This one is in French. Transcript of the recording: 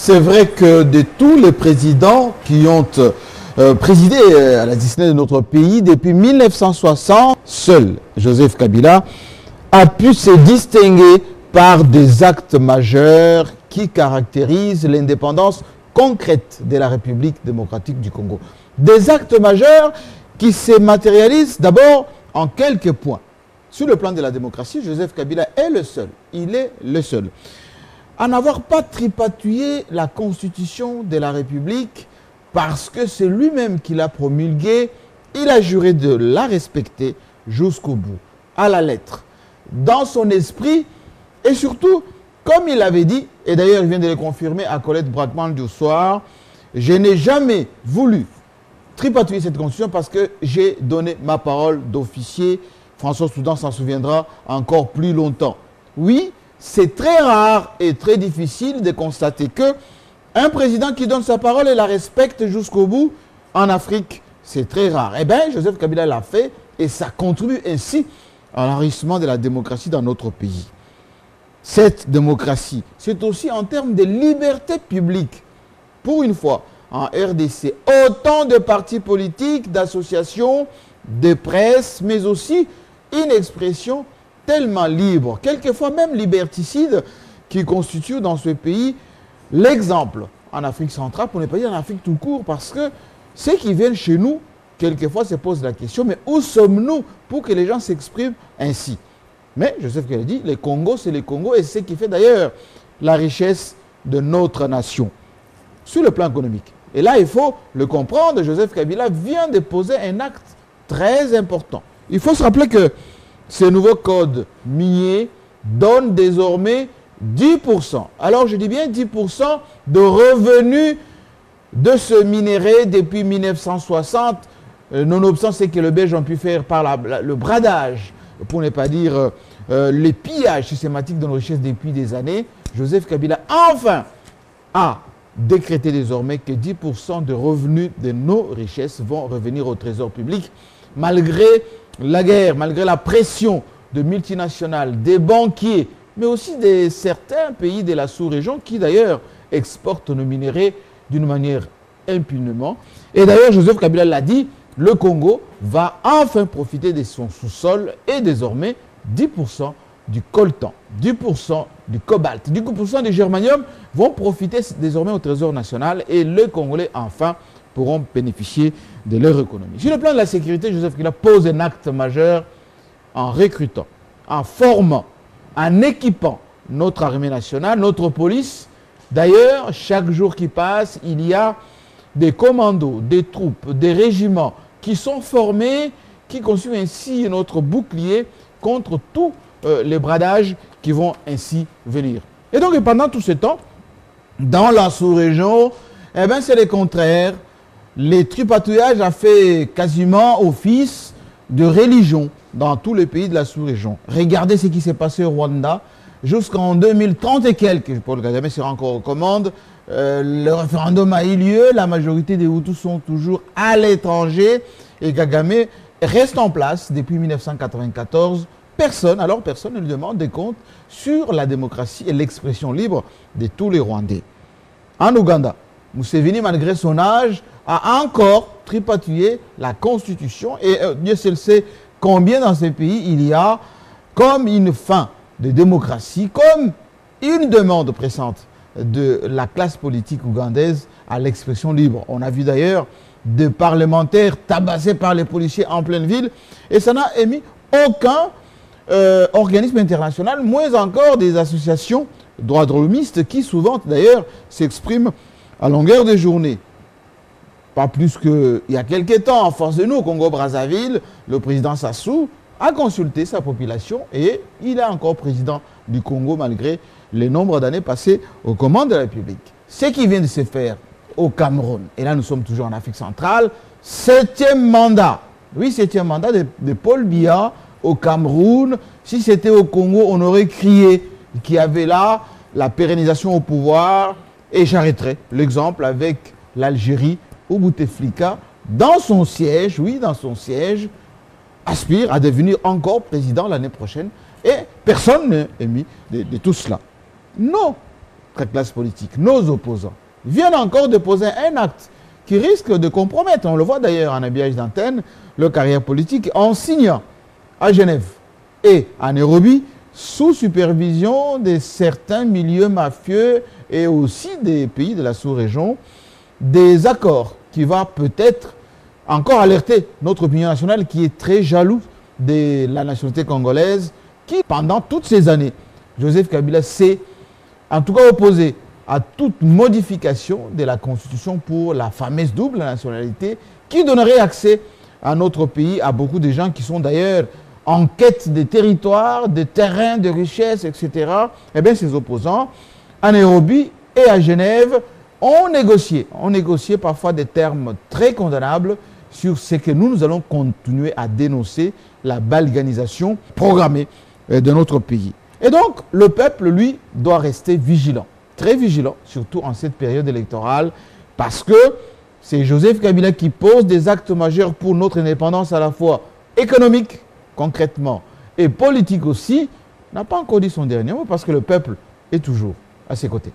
C'est vrai que de tous les présidents qui ont présidé à la destinée de notre pays depuis 1960, seul Joseph Kabila a pu se distinguer par des actes majeurs qui caractérisent l'indépendance concrète de la République démocratique du Congo. Des actes majeurs qui se matérialisent d'abord en quelques points. Sur le plan de la démocratie, Joseph Kabila est le seul. Il est le seul à n'avoir pas tripatouillé la constitution de la République parce que c'est lui-même qui l'a promulguée. Il a juré de la respecter jusqu'au bout, à la lettre, dans son esprit et surtout, comme il avait dit, et d'ailleurs il vient de le confirmer à Colette Bradman du soir, je n'ai jamais voulu tripatouiller cette constitution parce que j'ai donné ma parole d'officier. François Soudan s'en souviendra encore plus longtemps. Oui, c'est très rare et très difficile de constater que un président qui donne sa parole et la respecte jusqu'au bout, en Afrique, c'est très rare. Eh bien, Joseph Kabila l'a fait et ça contribue ainsi à l'enrichissement de la démocratie dans notre pays. Cette démocratie, c'est aussi en termes de liberté publique. Pour une fois, en RDC, autant de partis politiques, d'associations, de presse, mais aussi une expression tellement libre, quelquefois même liberticide, qui constitue dans ce pays l'exemple en Afrique centrale, pour ne pas dire en Afrique tout court, parce que ceux qui viennent chez nous, quelquefois se posent la question, mais où sommes-nous pour que les gens s'expriment ainsi? Mais Joseph Kabila dit, le Congo, c'est le Congo, et c'est ce qui fait d'ailleurs la richesse de notre nation, sur le plan économique. Et là, il faut le comprendre, Joseph Kabila vient de poser un acte très important. Il faut se rappeler que ce nouveau code minier donne désormais 10%. Alors je dis bien 10% de revenus de ce minerai depuis 1960, nonobstant ce que les Belges ont pu faire par le bradage, pour ne pas dire les pillages systématiques de nos richesses depuis des années. Joseph Kabila enfin a décrété désormais que 10% de revenus de nos richesses vont revenir au trésor public, malgré la guerre, malgré la pression de multinationales, des banquiers, mais aussi de certains pays de la sous-région qui d'ailleurs exportent nos minéraux d'une manière impunément. Et d'ailleurs, Joseph Kabila l'a dit, le Congo va enfin profiter de son sous-sol et désormais 10% du coltan, 10% du cobalt, 10% du germanium vont profiter désormais au trésor national et les Congolais enfin pourront bénéficier de leur économie. Sur le plan de la sécurité, Joseph Kabila pose un acte majeur en recrutant, en formant, en équipant notre armée nationale, notre police. D'ailleurs, chaque jour qui passe, il y a des commandos, des troupes, des régiments qui sont formés, qui constituent ainsi notre bouclier contre tous les bradages qui vont ainsi venir. Et donc, pendant tout ce temps, dans la sous-région, eh bien, c'est le contraire. Le tripatouillage a fait quasiment office de religion dans tous les pays de la sous-région. Regardez ce qui s'est passé au Rwanda. Jusqu'en 2030 et quelques, Paul Kagame sera encore aux commandes, le référendum a eu lieu, la majorité des Hutus sont toujours à l'étranger et Kagame reste en place depuis 1994. Personne ne lui demande des comptes sur la démocratie et l'expression libre de tous les Rwandais. En Ouganda, Museveni, malgré son âge, a encore tripatouillé la Constitution et Dieu seul sait combien dans ce pays il y a comme une fin de démocratie, comme une demande pressante de la classe politique ougandaise à l'expression libre. On a vu d'ailleurs des parlementaires tabassés par les policiers en pleine ville et ça n'a émis aucun organisme international, moins encore des associations droits de l'hommiste qui souvent d'ailleurs s'expriment à longueur de journée. Pas plus qu'il y a quelques temps, en face de nous, au Congo-Brazzaville, le président Sassou a consulté sa population et il est encore président du Congo malgré le nombre d'années passées aux commandes de la République. Ce qui vient de se faire au Cameroun, et là nous sommes toujours en Afrique centrale, 7e mandat. Oui, 7e mandat de Paul Biya au Cameroun. Si c'était au Congo, on aurait crié qu'il y avait là la pérennisation au pouvoir. Et j'arrêterai l'exemple avec l'Algérie où Bouteflika, dans son siège, oui, dans son siège, aspire à devenir encore président l'année prochaine. Et personne n'est émis de tout cela. Non, classe politique, nos opposants, viennent encore de poser un acte qui risque de compromettre, on le voit d'ailleurs en habillage d'antenne, leur carrière politique en signant à Genève et à Nairobi, sous supervision de certains milieux mafieux et aussi des pays de la sous-région, des accords qui vont peut-être encore alerter notre opinion nationale qui est très jaloux de la nationalité congolaise, qui pendant toutes ces années, Joseph Kabila s'est en tout cas opposé à toute modification de la Constitution pour la fameuse double nationalité qui donnerait accès à notre pays à beaucoup de gens qui sont d'ailleurs en quête de territoires, de terrains, de richesses, etc. Eh bien, ces opposants, à Nairobi et à Genève, ont négocié parfois des termes très condamnables sur ce que nous allons continuer à dénoncer, la balganisation programmée de notre pays. Et donc, le peuple, lui, doit rester vigilant, très vigilant, surtout en cette période électorale, parce que c'est Joseph Kabila qui pose des actes majeurs pour notre indépendance à la fois économique, concrètement, et politique aussi, n'a pas encore dit son dernier mot, parce que le peuple est toujours à ses côtés.